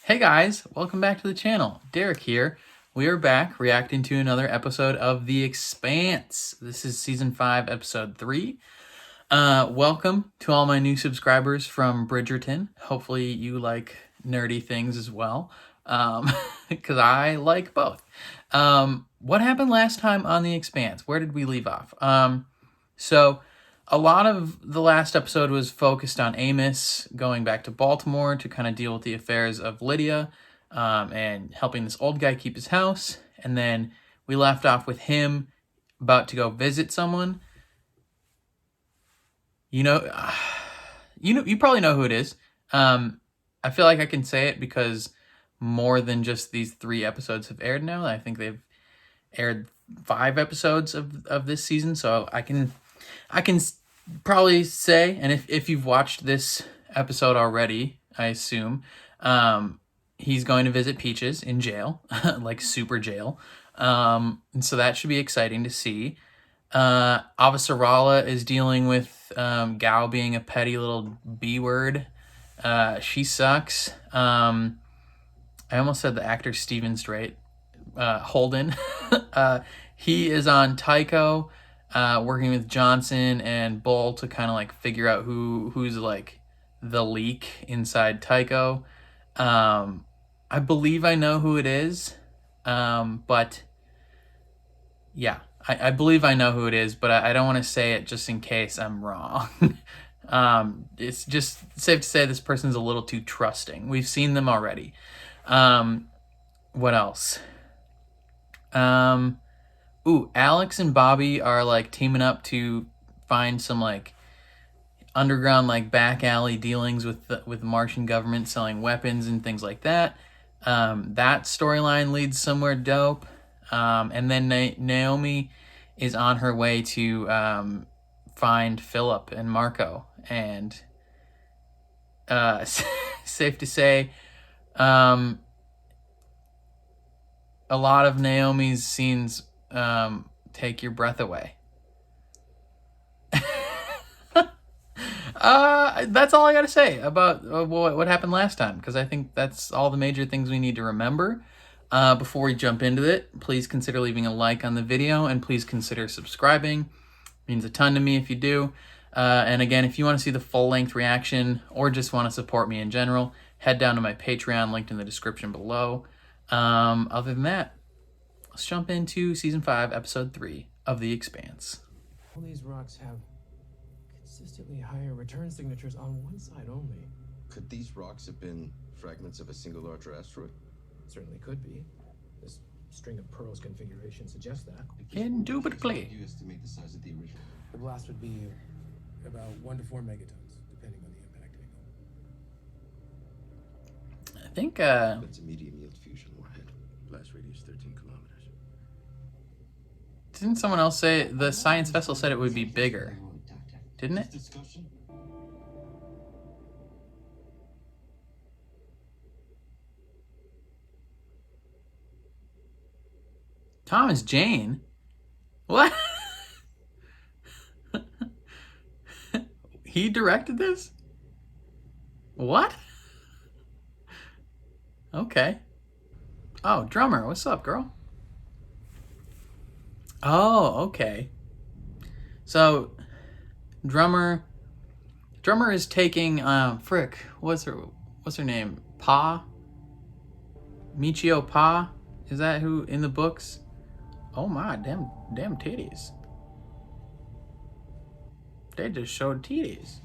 Hey guys, welcome back to the channel. Derek here. We are back reacting to another episode of The Expanse. This is season 5, episode 3. Welcome to all my new subscribers from Bridgerton. Hopefully you like nerdy things as well, because I like both. What happened last time on The Expanse? Where did we leave off? So a lot of the last episode was focused on Amos going back to Baltimore to kind of deal with the affairs of Lydia and helping this old guy keep his house. And then we left off with him about to go visit someone. You probably know who it is. I feel like I can say it because more than just these 3 episodes have aired now. I think they've aired 5 episodes of this season, so I can probably say, and if you've watched this episode already, I assume, he's going to visit Peaches in jail, like super jail. And so that should be exciting to see. Avasarala is dealing with Gao being a petty little B-word. She sucks. I almost said the actor Steven Strait. Holden. He is on Tycho, working with Johnson and Bull to kind of like figure out who's like the leak inside Tycho. I believe I know who it is, but yeah, I believe I know who it is, but I don't want to say it just in case I'm wrong. It's just safe to say this person's a little too trusting. We've seen them already. What else? Alex and Bobby are like teaming up to find some like underground like back alley dealings with the Martian government selling weapons and things like that. That storyline leads somewhere dope. And then Naomi is on her way to find Philip and Marco, and safe to say, a lot of Naomi's scenes take your breath away. That's all I gotta say about what happened last time, because I think that's all the major things we need to remember. Before we jump into it, please consider leaving a like on the video, and please consider subscribing. It means a ton to me if you do. And again, if you want to see the full-length reaction or just want to support me in general, head down to my Patreon, linked in the description below. Other than that, let's jump into Season 5, Episode 3 of The Expanse. All these rocks have consistently higher return signatures on one side only. Could these rocks have been fragments of a single larger asteroid? Certainly could be. This string of pearls configuration suggests that. Indubitably. You estimate the size of the original? The blast would be about 1 to 4 megatons, depending on the impact angle. I think, That's a medium yield fusion warhead. Blast radius 13 kilometers. didn't someone else say, the science vessel said it would be bigger, didn't it? Thomas Jane? What? He directed this? What? Okay. Oh, Drummer, what's up, girl? Oh, okay. So, Drummer is taking, frick, what's her name? Pa? Michio Pa? Is that who in the books? Oh my, damn titties. They just showed titties.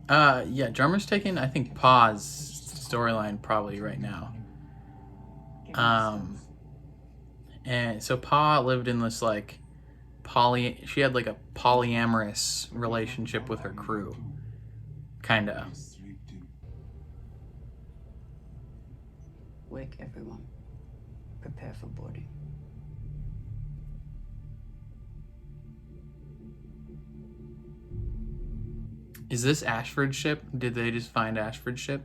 Yeah, Drummer's taking, I think, Pa's storyline probably right now. And so Pa lived in this like she had like a polyamorous relationship with her crew. Kinda. Wake everyone. Prepare for boarding. Is this Ashford's ship? Did they just find Ashford's ship?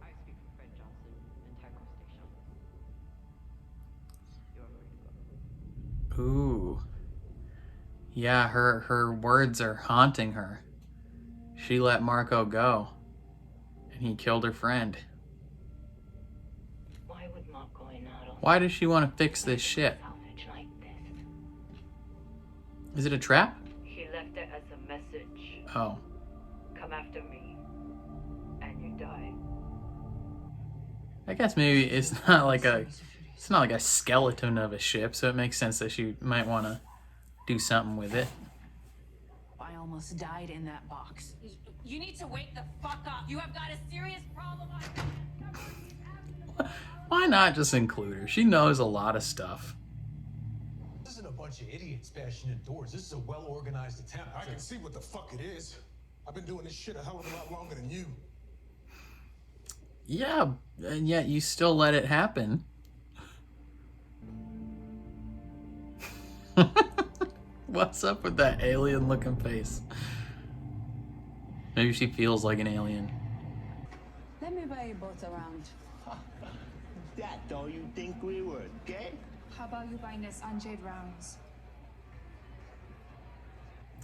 I speak for Fred Johnson and Tycho Station. You are free to go. Ooh. Yeah, her words are haunting her. She let Marco go. And he killed her friend. Why would Marco Inaro Why does she want to fix this ship? salvage like this? Is it a trap? He left it as a message. Oh. Come after me, and you die. I guess maybe it's not like a skeleton of a ship, so it makes sense that she might want to do something with it. I almost died in that box. You need to wake the fuck up. You have got a serious problem. Why not just include her? She knows a lot of stuff. This isn't a bunch of idiots bashing in doors. This is a well-organized attempt. I can see what the fuck it is. I've been doing this shit a hell of a lot longer than you. Yeah, and yet you still let it happen. What's up with that alien-looking face? Maybe she feels like an alien. Let me buy you both around. That all you think we were, okay? How about you buying us unjade rounds?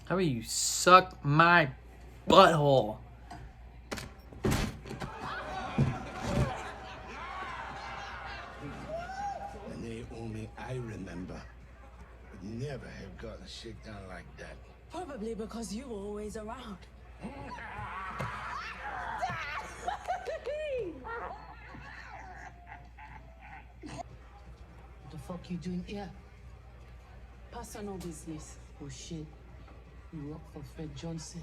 How about you suck my butthole? And they only I remember would never have gotten shit done like that. Probably because you were always around. What the fuck you doing here? Personal business. Oh shit. You work for Fred Johnson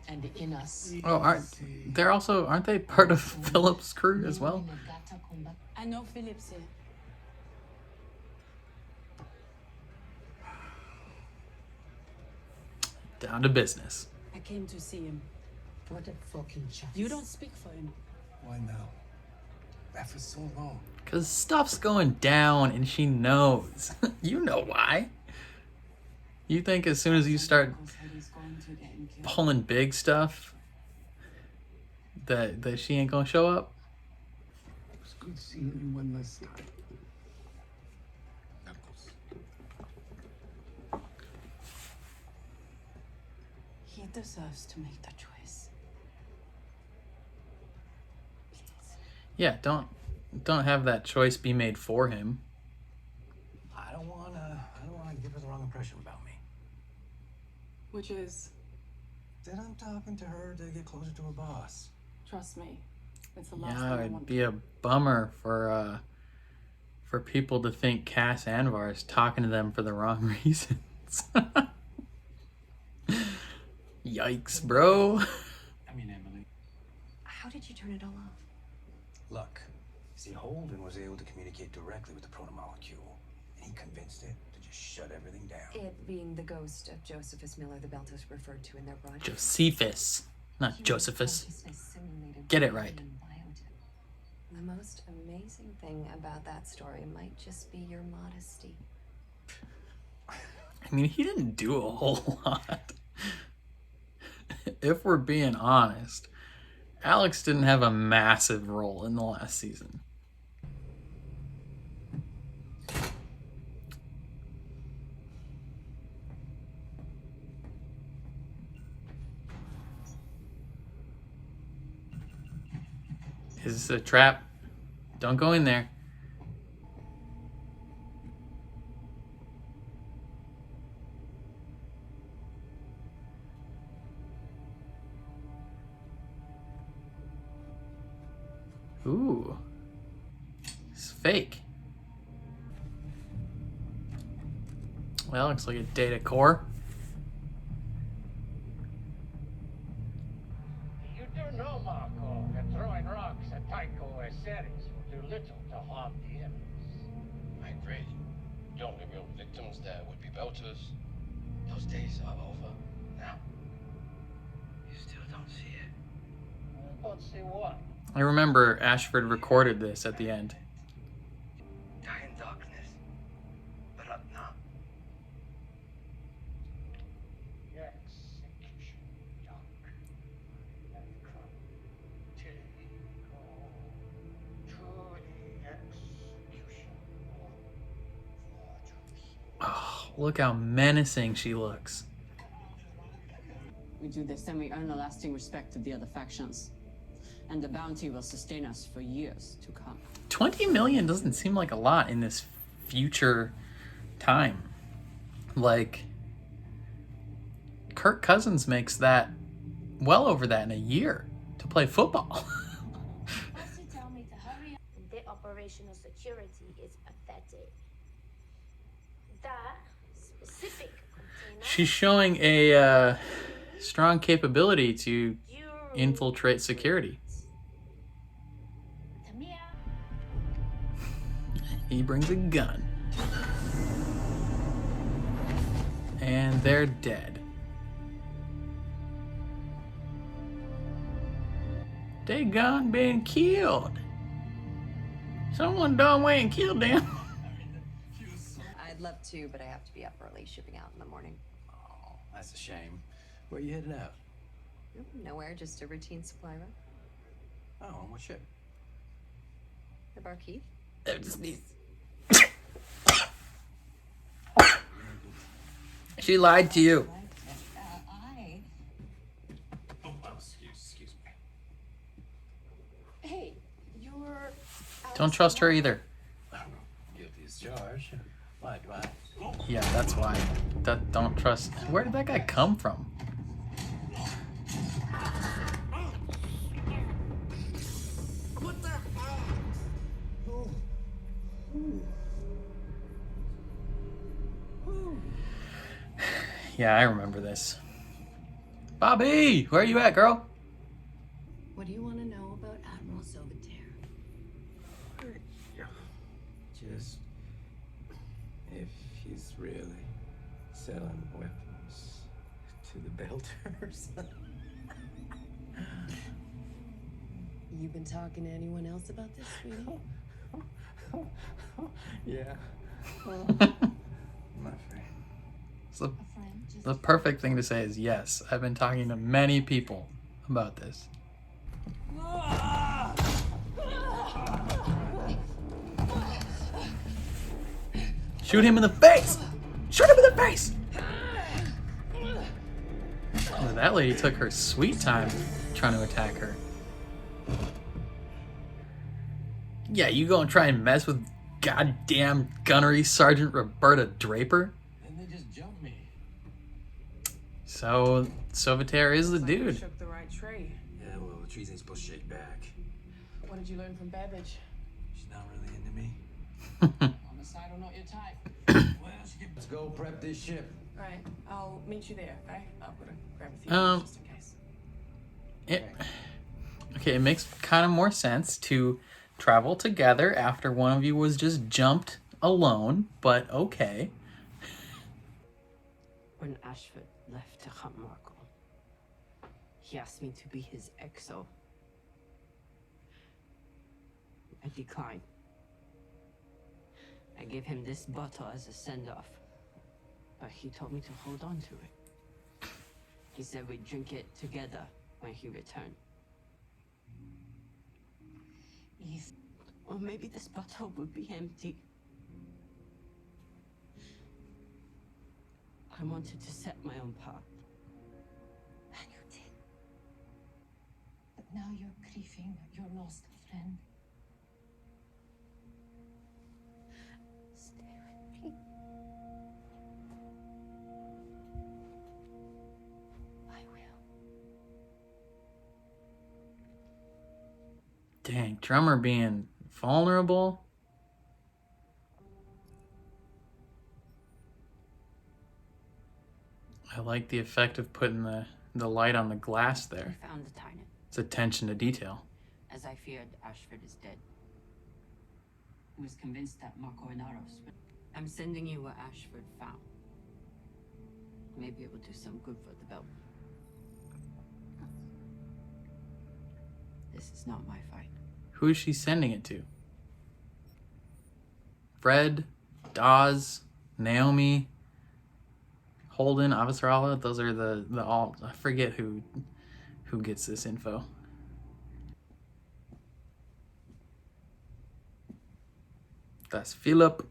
and the Inners. Oh, aren't they part of Philip's crew as well? I know Philip's here. Down to business. I came to see him. What a fucking chance. You don't speak for him. Why now? After so long. Because stuff's going down and she knows. You know why. You think as soon as you start pulling big stuff that she ain't gonna show up? It was good seeing you one last time. Knuckles. He deserves to make the choice. Please. Yeah, don't have that choice be made for him. I don't wanna give her the wrong impression about me. Which is, That I'm talking to her to get closer to her boss. trust me, it's the last Yeah, thing I it'd want. be a bummer for people to think Cass Anvar is talking to them for the wrong reasons. Yikes, bro. I mean, Emily. How did you turn it all off? Look, see, Holden was able to communicate directly with the protomolecule, and he convinced it to just shut everything down. It being the ghost of Josephus Miller, the Beltos referred to in their project. Josephus, not Josephus. Get it right. The most amazing thing about that story might just be your modesty. I mean, he didn't do a whole lot. If we're being honest, Alex didn't have a massive role in the last season. Is this a trap? Don't go in there. Ooh. It's fake. Well, looks like a data core. You do know, Marco, that throwing rocks at Tycho Ceres will do little to harm the enemies. I agree. The only real victims there would be Belters. Those days are over now. You still don't see it. Don't see what. I remember Ashford recorded this at the end. Die in darkness, but up now. Execution dark and come. Take all to the execution of Oh, look how menacing she looks. We do this, then we earn the lasting respect of the other factions. And the bounty will sustain us for years to come. 20 million doesn't seem like a lot in this future time. Like, Kirk Cousins makes that well over that in a year to play football. The operational security is pathetic. That specific container. She's showing a strong capability to infiltrate security. He brings a gun. And they're dead. They gone been killed. Someone done went and killed them. I'd love to, but I have to be up early shipping out in the morning. Oh, that's a shame. Where you headed out? Nowhere, just a routine supply run. Oh, on what ship? The Barkeith. She lied to you. Oh, excuse me. Hey, you're... Don't trust her either. Guilty as charged. Why, do I? Yeah, that's why. Don't trust. Where did that guy come from? What the? Yeah, I remember this. Bobby, where are you at, girl? What do you want to know about Admiral Silvertear? Just if he's really selling weapons to the Belters. You been talking to anyone else about this, sweetie? Yeah. My friend. So the perfect thing to say is yes. I've been talking to many people about this. Shoot him in the face! Shoot him in the face! Oh, that lady took her sweet time trying to attack her. Yeah, you go and try and mess with goddamn Gunnery Sergeant Roberta Draper? Then they just jumped me. So, Silvertear is the dude. Shook the right tree. Yeah, well, the trees ain't supposed to shake back. What did you learn from Babbage? She's not really into me. On the side, I'm not your type. Well, let's go prep this ship. All right, I'll meet you there, okay? I'll go to grab a few just in case. Okay, it makes kind of more sense to travel together after one of you was just jumped alone, but okay. When Ashford left to hunt Marco, he asked me to be his exo. I declined. I gave him this bottle as a send-off, but he told me to hold on to it. He said we'd drink it together when he returned. Or maybe this bottle would be empty. I wanted to set my own path. And you did. But now you're grieving your lost friend. Stay with me. I will. Dang, Drummer being vulnerable. I like the effect of putting the light on the glass there. We found the Tynan. It's attention to detail. As I feared, Ashford is dead. He was convinced that Marco Inaros would... I'm sending you what Ashford found. Maybe it will do some good for the belt. This is not my fight. Who is she sending it to? Fred, Dawes, Naomi, Holden, Avasarala. Those are the all. I forget who gets this info. That's Philip.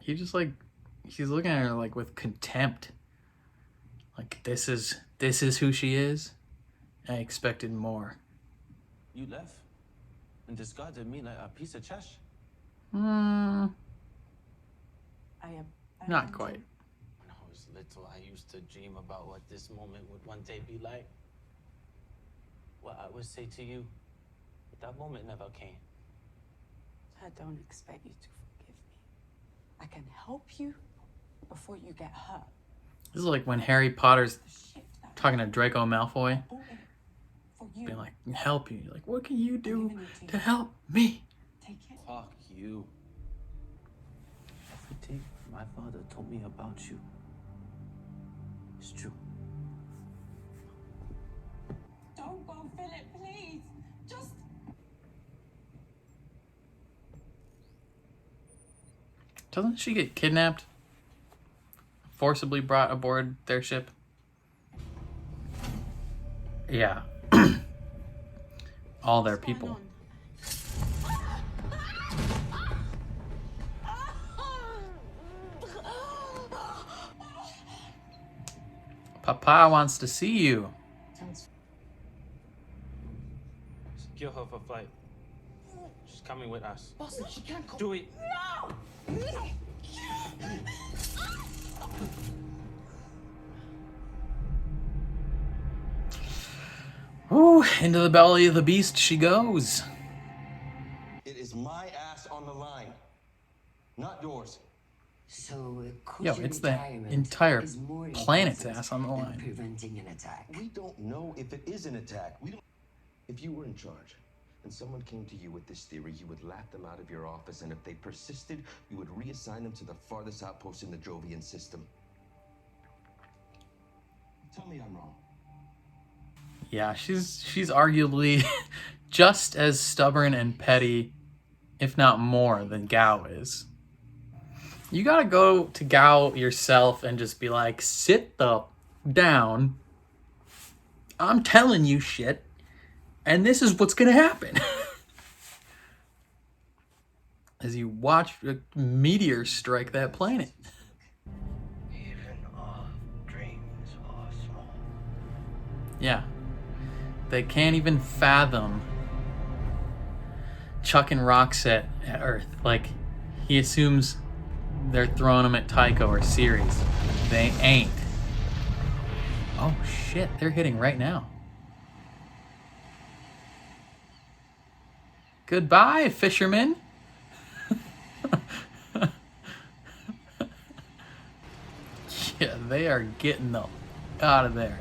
he just like, he's looking at her like with contempt. Like, this is who she is? I expected more. You left and discarded me like a piece of trash. Hmm. I Not quite. When I was little, I used to dream about what this moment would one day be like. What I would say to you, but that moment never came. I don't expect you to forgive me. I can help you before you get hurt. This is like when Harry Potter's talking to Draco Malfoy. Being like, help you. You're like, what can you do to help me? Take it. Fuck you. Everything my father told me about you is true. Don't go, Philip, please. Just. Doesn't she get kidnapped? Forcibly brought aboard their ship? Yeah. All their people. Papa wants to see you. Secure her for flight. She's coming with us. Boston, she can't go. Do it. No! Ooh, into the belly of the beast she goes. It is my ass on the line, not yours. So, Yo, it's the entire planet's ass on the line. Preventing an attack. We don't know if it is an attack. We don't. If you were in charge and someone came to you with this theory, you would laugh them out of your office, and if they persisted, you would reassign them to the farthest outpost in the Jovian system. Tell me I'm wrong. Yeah, she's arguably just as stubborn and petty, if not more, than Gao is. You gotta go to Gao yourself and just be like, sit the down. I'm telling you shit, and this is what's gonna happen. As you watch a meteor strike that planet. Even our dreams are small. Yeah. They can't even fathom chucking rocks at Earth. Like, he assumes they're throwing them at Tycho or Ceres. They ain't. Oh shit, they're hitting right now. Goodbye, fisherman. Yeah, they are getting the out of there.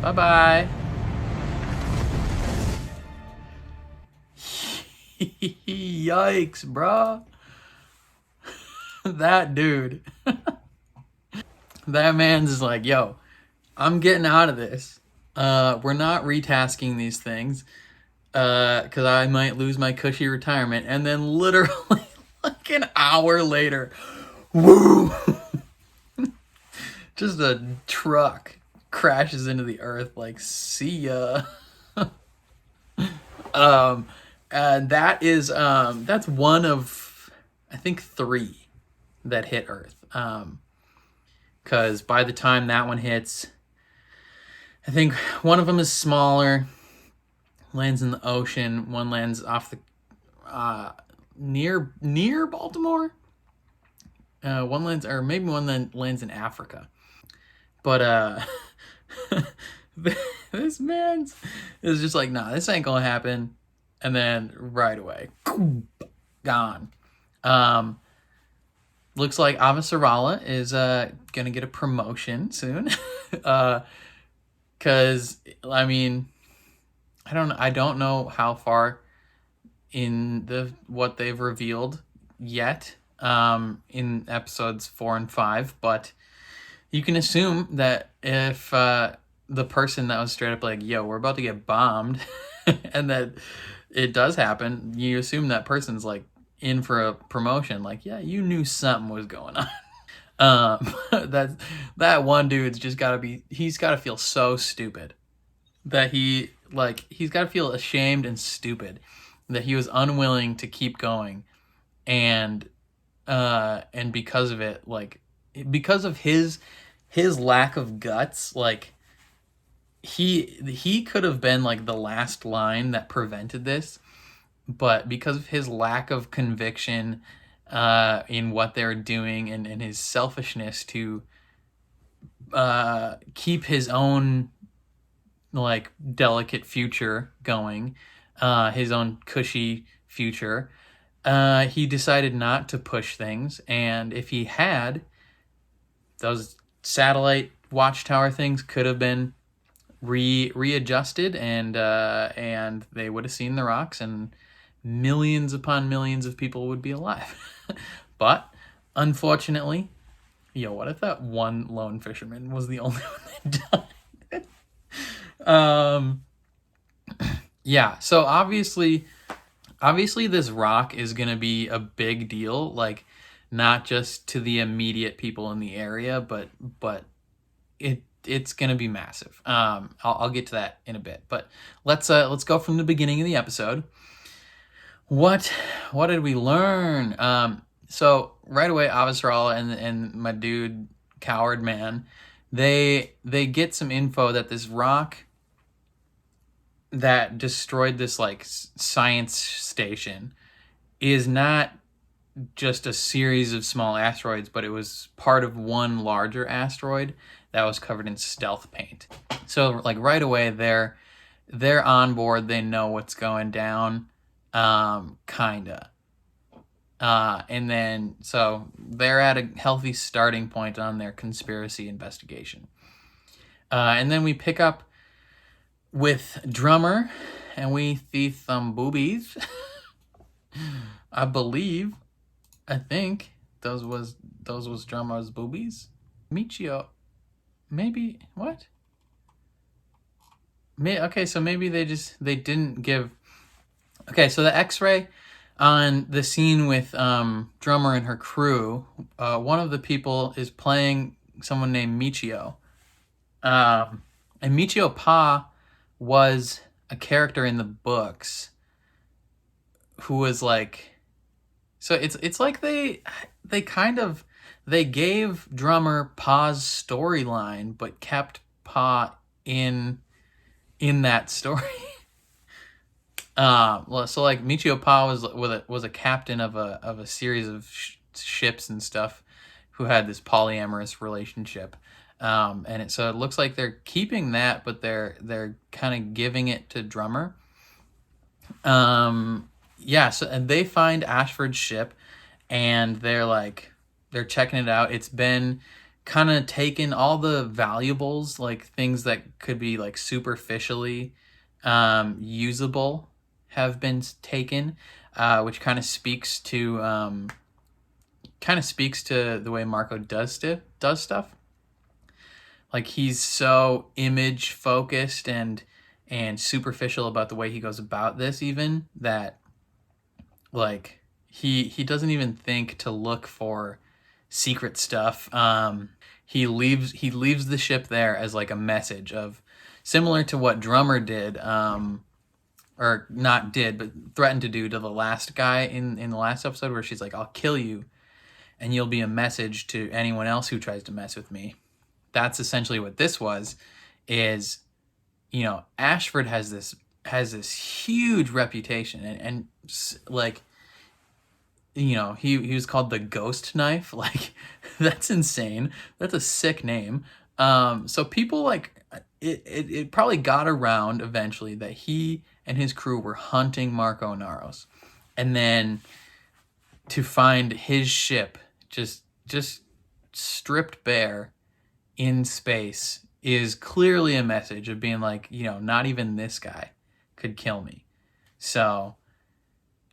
Bye-bye. Yikes, bruh. That dude. That man's just like, yo, I'm getting out of this. We're not retasking these things. Because I might lose my cushy retirement. And then literally like an hour later, woo! Just a truck crashes into the earth like, see ya. And that is that's one of, I think, 3 that hit Earth. Because by the time that one hits, I think one of them is smaller, lands in the ocean. One lands off the near Baltimore. One lands, or maybe one that lands in Africa. But this man's is just like, nah, this ain't gonna happen. And then right away, gone. Looks like Avasarala is gonna get a promotion soon. Cause I mean, I don't know how far in what they've revealed yet in episodes 4 and 5, but you can assume that if the person that was straight up like, yo, we're about to get bombed, and that it does happen, you assume that person's like in for a promotion. Like, yeah, you knew something was going on. That one dude's just gotta feel so stupid that he like he's got to feel ashamed and stupid that he was unwilling to keep going, and because of it, like because of his lack of guts, like he could have been like the last line that prevented this, but because of his lack of conviction in what they're doing, and his selfishness to keep his own like delicate future going, his own cushy future, he decided not to push things. And if he had, those satellite watchtower things could have been readjusted, and they would have seen the rocks, and millions upon millions of people would be alive. But unfortunately, what if that one lone fisherman was the only one that died? Yeah, so obviously this rock is going to be a big deal, like not just to the immediate people in the area, but it's going to be massive. I'll get to that in a bit, but let's go from the beginning of the episode. What did we learn? So right away, Avasral and my dude Coward Man, they get some info that this rock that destroyed this like science station is not just a series of small asteroids, but it was part of one larger asteroid that was covered in stealth paint. So like right away they're on board, they know what's going down, kinda. And then so they're at a healthy starting point on their conspiracy investigation. And then we pick up with Drummer, and we see some boobies. I think those was Drummer's boobies. Michio, maybe what? Okay, so maybe they didn't give. Okay, so the X-ray on the scene with Drummer and her crew, one of the people is playing someone named Michio, and Michio Pa was a character in the books who was like, so it's like they gave Drummer Pa's storyline, but kept Pa in that story. So like Michio Pa was a captain of a series of ships and stuff, who had this polyamorous relationship. And so it looks like they're keeping that, but they're kind of giving it to Drummer. Yeah, so and they find Ashford's ship, and they're checking it out. It's been kind of taken, all the valuables, like things that could be like superficially usable, have been taken, which kind of speaks to the way Marco does stuff. Like he's so image focused and superficial about the way he goes about this, even that like he doesn't even think to look for secret stuff. He leaves the ship there as like a message of, similar to what Drummer did, or not did, but threatened to do to the last guy in the last episode, where she's like, I'll kill you and you'll be a message to anyone else who tries to mess with me. That's essentially what this was, is, Ashford has this huge reputation, and like, he was called the Ghost Knife. Like, that's insane. That's a sick name. So people like it probably got around eventually that he and his crew were hunting Marco Naros, and then to find his ship just stripped bare in space is clearly a message of being like, not even this guy could kill me. So,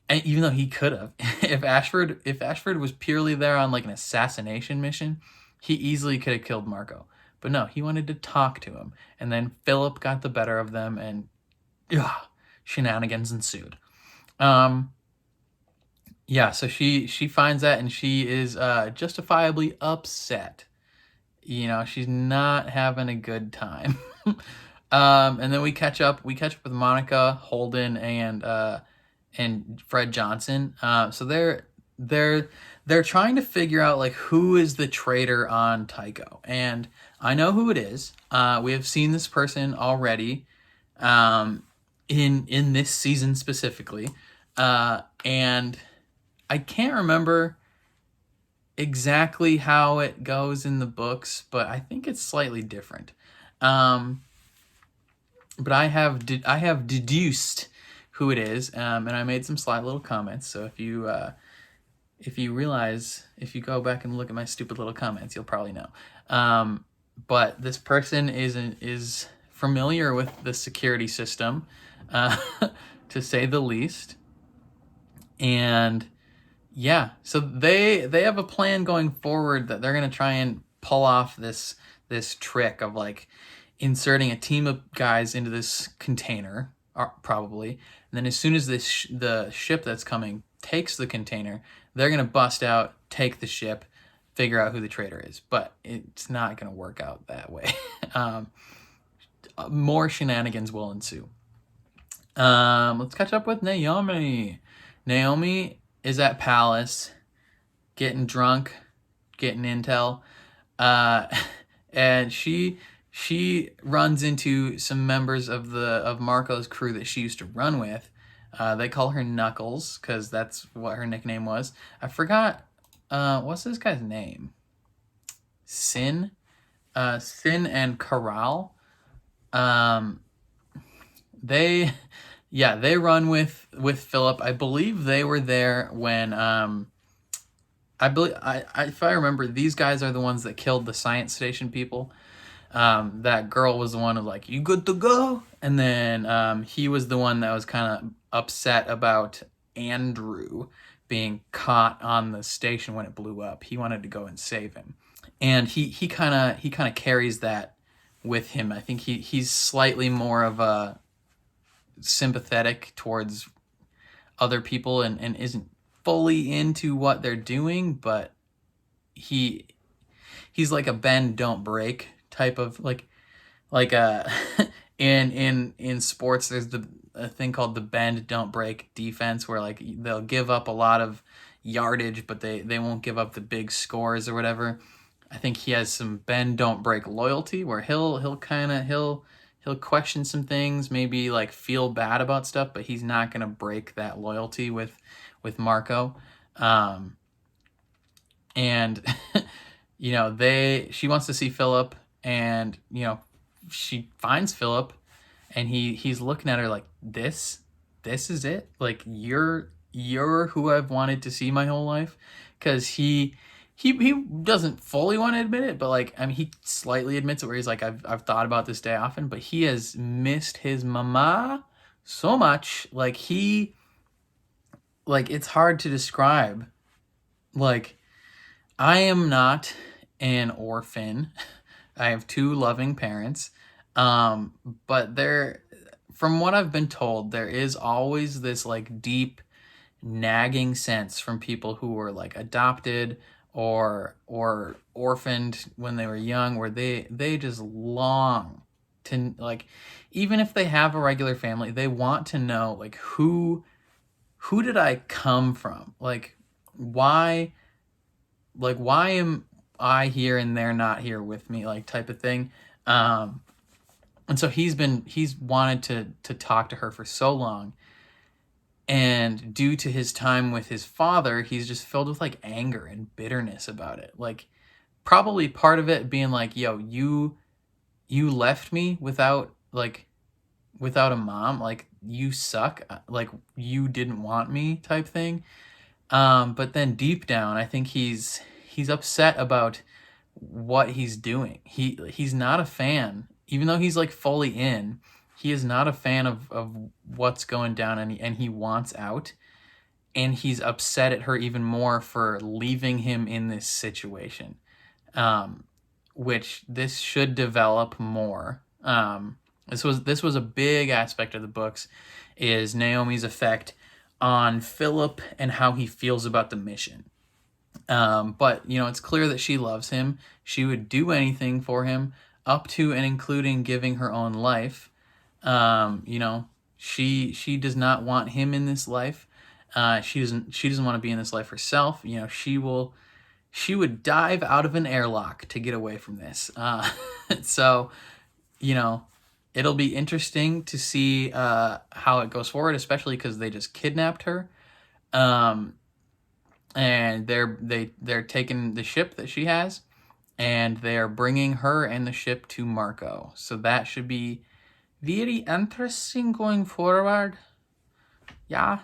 and even though he could have, if Ashford was purely there on like an assassination mission, he easily could have killed Marco. But no, he wanted to talk to him, and then Philip got the better of them, and shenanigans ensued. Yeah, so she finds that, and she is justifiably upset. She's not having a good time. And then we catch up with Monica, Holden, and Fred Johnson. So they're trying to figure out like who is the traitor on Tycho, and I know who it is. We have seen this person already, in this season specifically, and I can't remember exactly how it goes in the books, but I think it's slightly different. But I have deduced who it is, and I made some slight little comments. So if you realize, if you go back and look at my stupid little comments, you'll probably know. But this person is familiar with the security system, to say the least, and yeah, so they have a plan going forward that they're gonna try and pull off this trick of like inserting a team of guys into this container, probably, and then as soon as the ship that's coming takes the container, they're gonna bust out, take the ship, figure out who the traitor is. But it's not gonna work out that way. More shenanigans will ensue. Let's catch up with Naomi. Naomi is at Palace, getting drunk, getting intel, and she runs into some members of Marco's crew that she used to run with. They call her Knuckles because that's what her nickname was. I forgot, what's this guy's name? Sin and Corral. They run with Philip. I believe they were there when if I remember, these guys are the ones that killed the science station people. That girl was the one who like, you good to go? And then he was the one that was kind of upset about Andrew being caught on the station when it blew up. He wanted to go and save him. And he kind of carries that with him. I think he's slightly more of a sympathetic towards other people and isn't fully into what they're doing, but he's like a bend don't break type of like in sports there's a thing called the bend don't break defense, where like they'll give up a lot of yardage but they won't give up the big scores or whatever. I think he has some bend don't break loyalty, where he'll question some things, maybe like feel bad about stuff, but he's not gonna break that loyalty with Marco. And you know, she wants to see Philip, and you know, she finds Philip, and he's looking at her like, this is it, like you're who I've wanted to see my whole life. Because he doesn't fully want to admit it, but like, I mean, he slightly admits it, where he's like, I've thought about this day often, but he has missed his mama so much. Like it's hard to describe. Like, I am not an orphan. I have two loving parents. But from what I've been told, there is always this like deep nagging sense from people who were like adopted or orphaned when they were young, where they just long to, like, even if they have a regular family, they want to know like, who did I come from? Like why am I here and they're not here with me, like type of thing. And so he's wanted to talk to her for so long. And due to his time with his father, he's just filled with like anger and bitterness about it. Like, probably part of it being like, yo, you left me without a mom. Like, you suck. Like, you didn't want me type thing. But then deep down, I think he's upset about what he's doing. He's not a fan, even though he's like fully in. He is not a fan of what's going down, and he wants out. And he's upset at her even more for leaving him in this situation, which this should develop more. This was a big aspect of the books, is Naomi's effect on Philip and how he feels about the mission. But you know, it's clear that she loves him. She would do anything for him. up to and including giving her own life. You know, she does not want him in this life. She doesn't want to be in this life herself. You know, she would dive out of an airlock to get away from this. So, you know, it'll be interesting to see how it goes forward, especially because they just kidnapped her. And they're taking the ship that she has, and they're bringing her and the ship to Marco. So that should be very interesting going forward. Yeah.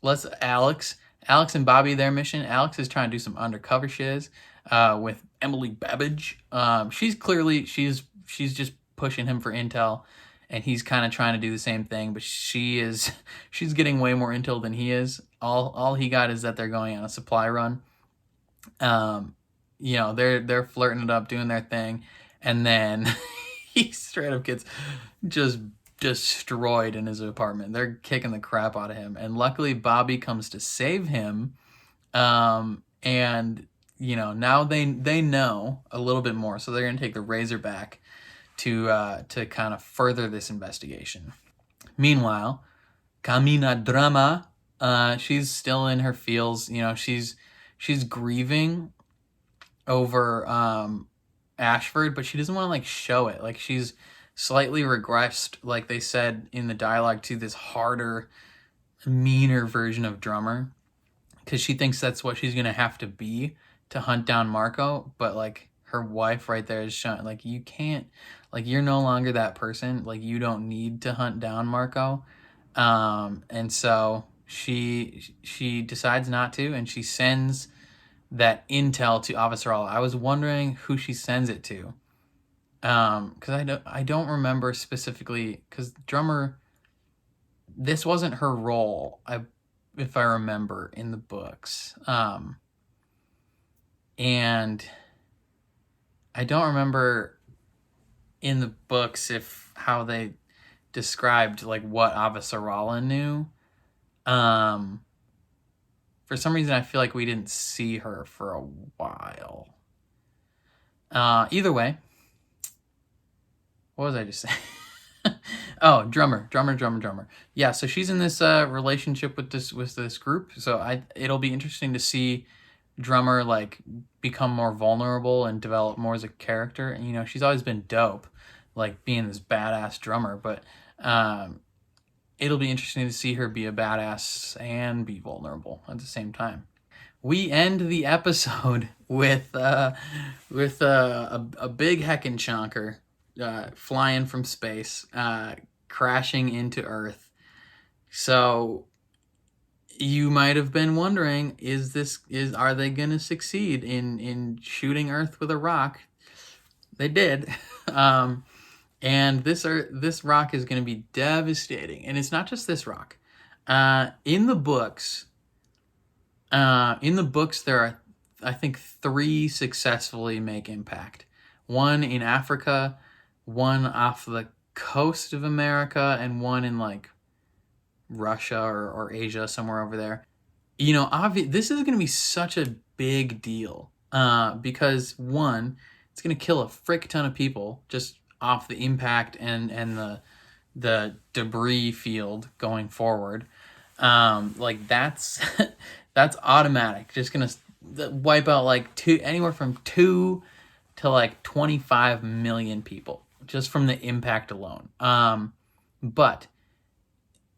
Let's Alex and Bobby, their mission. Alex is trying to do some undercover shiz with Emily Babbage. She's just pushing him for intel, and he's kind of trying to do the same thing, but she's getting way more intel than he is. All he got is that they're going on a supply run. You know, they're flirting it up, doing their thing, and then he straight up gets just destroyed in his apartment. They're kicking the crap out of him, and luckily Bobby comes to save him. And you know, now they know a little bit more, so they're gonna take the Razorback to kind of further this investigation. Meanwhile, Camina Drama, she's still in her feels. You know, she's grieving over Ashford, but she doesn't want to like show it. Like, she's slightly regressed, like they said in the dialogue, to this harder, meaner version of Drummer, because she thinks that's what she's gonna have to be to hunt down Marco. But like, her wife right there is showing, like, you can't, like, you're no longer that person. Like, you don't need to hunt down Marco. And so she decides not to, and she sends that intel to Officer All. I was wondering who she sends it to, because I don't remember specifically, because Drummer, this wasn't her role, if I remember, in the books. And I don't remember in the books how they described like what Avasarala knew. For some reason, I feel like we didn't see her for a while. Either way, what was I just saying? Oh, drummer. Yeah, so she's in this relationship with this group. So it'll be interesting to see Drummer like become more vulnerable and develop more as a character. And you know, she's always been dope, like being this badass drummer, but it'll be interesting to see her be a badass and be vulnerable at the same time. We end the episode with a big heckin' chonker flying from space, crashing into Earth. So you might have been wondering, are they gonna succeed in shooting Earth with a rock? They did. And this rock is going to be devastating. And it's not just this rock. In the books, there are, I think, 3 successfully make impact. One in Africa, one off the coast of America, and one in like Russia or Asia, somewhere over there. You know, this is going to be such a big deal because, one, it's going to kill a frick ton of people just off the impact and the debris field going forward. Like that's that's automatic. Just gonna wipe out like anywhere from 2 to like 25 million people just from the impact alone. But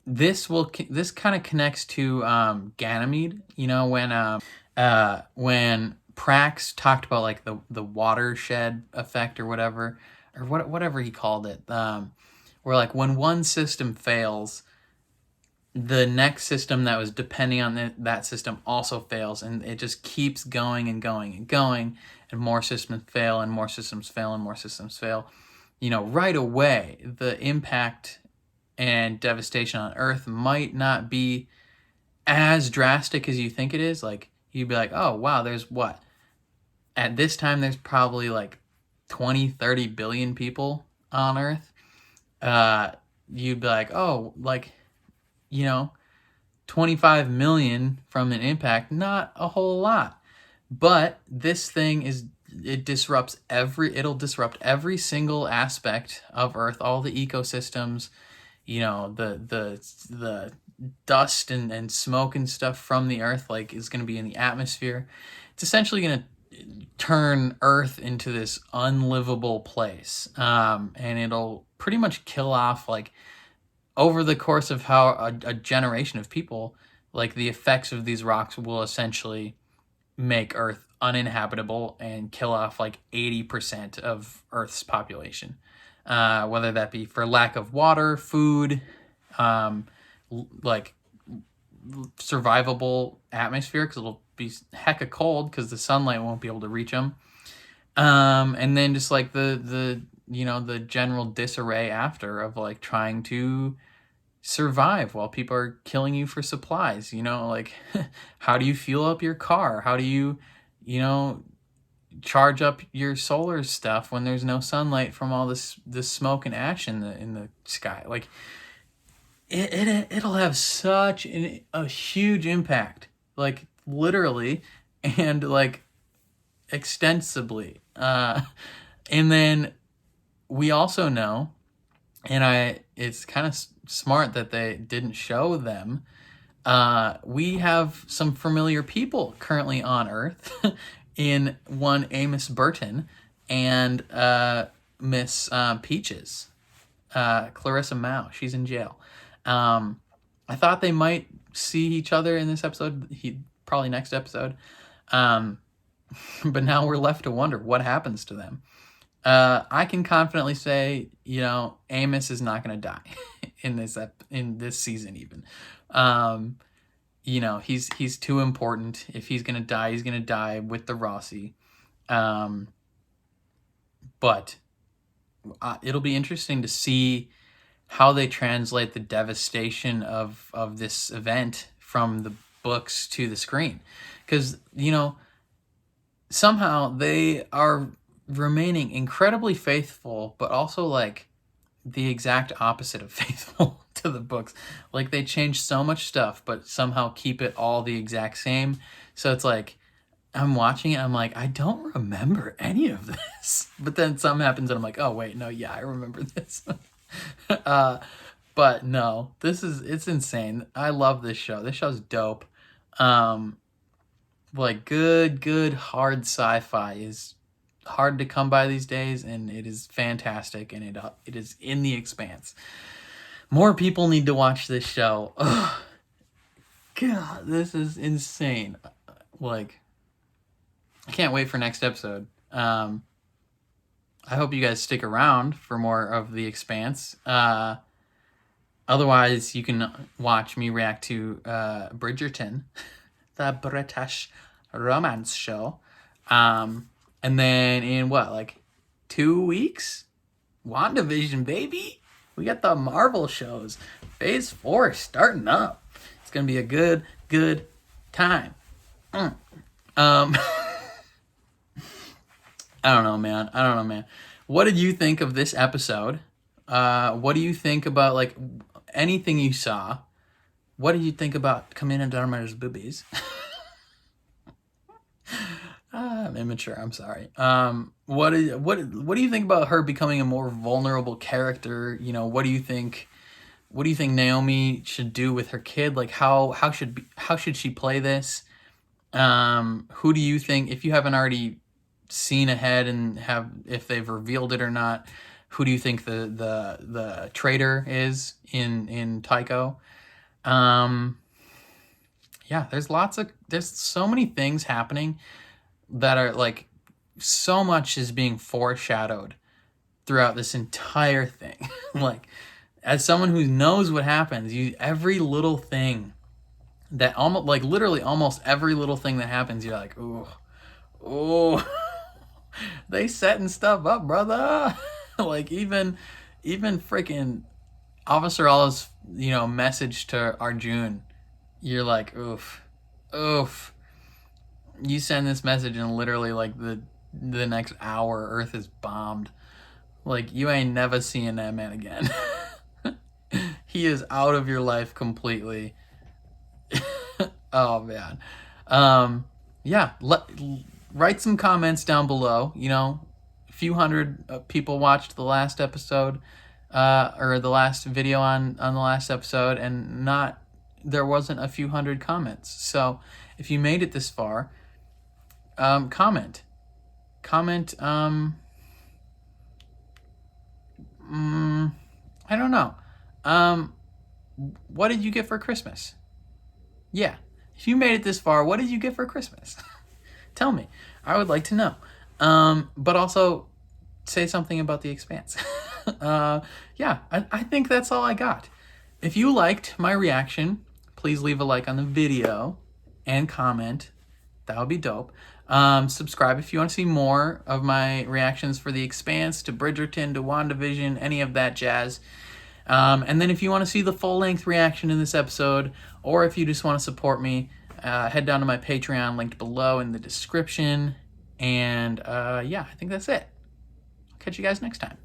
this kind of connects to Ganymede. You know, when Prax talked about like the watershed effect or whatever he called it, where like when one system fails, the next system that was depending on that system also fails, and it just keeps going and going and going, and more systems fail and more systems fail and more systems fail. You know, right away, the impact and devastation on Earth might not be as drastic as you think it is. Like, you'd be like, oh wow, there's what? At this time, there's probably like 20, 30 billion people on Earth. You'd be like, oh, like, you know, 25 million from an impact, not a whole lot. But this thing is it'll disrupt every single aspect of Earth, all the ecosystems, you know, the dust and smoke and stuff from the Earth, like, is going to be in the atmosphere. It's essentially going to turn Earth into this unlivable place. And it'll pretty much kill off, like, over the course of how a generation of people, like, the effects of these rocks will essentially make Earth uninhabitable and kill off like 80% of Earth's population, whether that be for lack of water, food, like survivable atmosphere, because it'll be hecka cold because the sunlight won't be able to reach them, and then just like the you know, the general disarray after of like trying to survive while people are killing you for supplies, you know, like how do you fuel up your car? How do you, you know, charge up your solar stuff when there's no sunlight from all this smoke and ash in the sky? Like it'll have such a huge impact, like literally and like extensively. And then we also know, and it's kind of smart that they didn't show them. We have some familiar people currently on Earth in one Amos Burton and Miss Peaches, Clarissa Mao. She's in jail. I thought they might see each other in this episode. Probably next episode. But now we're left to wonder what happens to them. I can confidently say, you know, Amos is not going to die in this season even. You know, he's too important. If he's going to die, he's going to die with the Rossi. But it'll be interesting to see how they translate the devastation of this event from the books to the screen. Because, you know, somehow they are remaining incredibly faithful, but also like the exact opposite of faithful to the books. Like they change so much stuff, but somehow keep it all the exact same. So it's like, I'm watching it, I'm like, I don't remember any of this. But then something happens and I'm like, oh wait, no, yeah, I remember this. But no, it's insane. I love this show. This show's dope. Like good hard sci-fi is hard to come by these days, and it is fantastic, and it is in the Expanse. More people need to watch this show. Ugh. God, this is insane. Like, I can't wait for next episode. I hope you guys stick around for more of the Expanse. Otherwise, you can watch me react to Bridgerton, the British romance show. And then in what, like 2 weeks? WandaVision, baby. We got the Marvel shows. Phase 4 starting up. It's going to be a good time. I don't know, man. What did you think of this episode? What do you think about, like, anything you saw? What did you think about Kamina Dharma's boobies? I'm immature. I'm sorry. What do you think about her becoming a more vulnerable character? You know, what do you think Naomi should do with her kid? Like, how should she play this? Who do you think, if you haven't already seen ahead and if they've revealed it or not, who do you think the traitor is in Tycho? Yeah, there's so many things happening that are like, so much is being foreshadowed throughout this entire thing. Like, as someone who knows what happens, every little thing that literally almost every little thing that happens, you're like, ooh, they setting stuff up, brother. Like even freaking Officer Allah's, you know, message to Arjun, you're like, oof. You send this message and literally like the next hour Earth is bombed. Like, you ain't never seeing that man again. He is out of your life completely. Oh man. Yeah, write some comments down below. You know, a few hundred people watched the last episode, or the last video on the last episode, and there wasn't a few hundred comments. So if you made it this far, comment. I don't know. What did you get for Christmas? Yeah. If you made it this far, what did you get for Christmas? Tell me. I would like to know. But also say something about The Expanse. Yeah, I think that's all I got. If you liked my reaction, please leave a like on the video and comment. That would be dope. Subscribe if you want to see more of my reactions for The Expanse, to Bridgerton, to WandaVision, any of that jazz. And then if you want to see the full-length reaction in this episode, or if you just want to support me, head down to my Patreon, linked below in the description. And yeah, I think that's it. I'll catch you guys next time.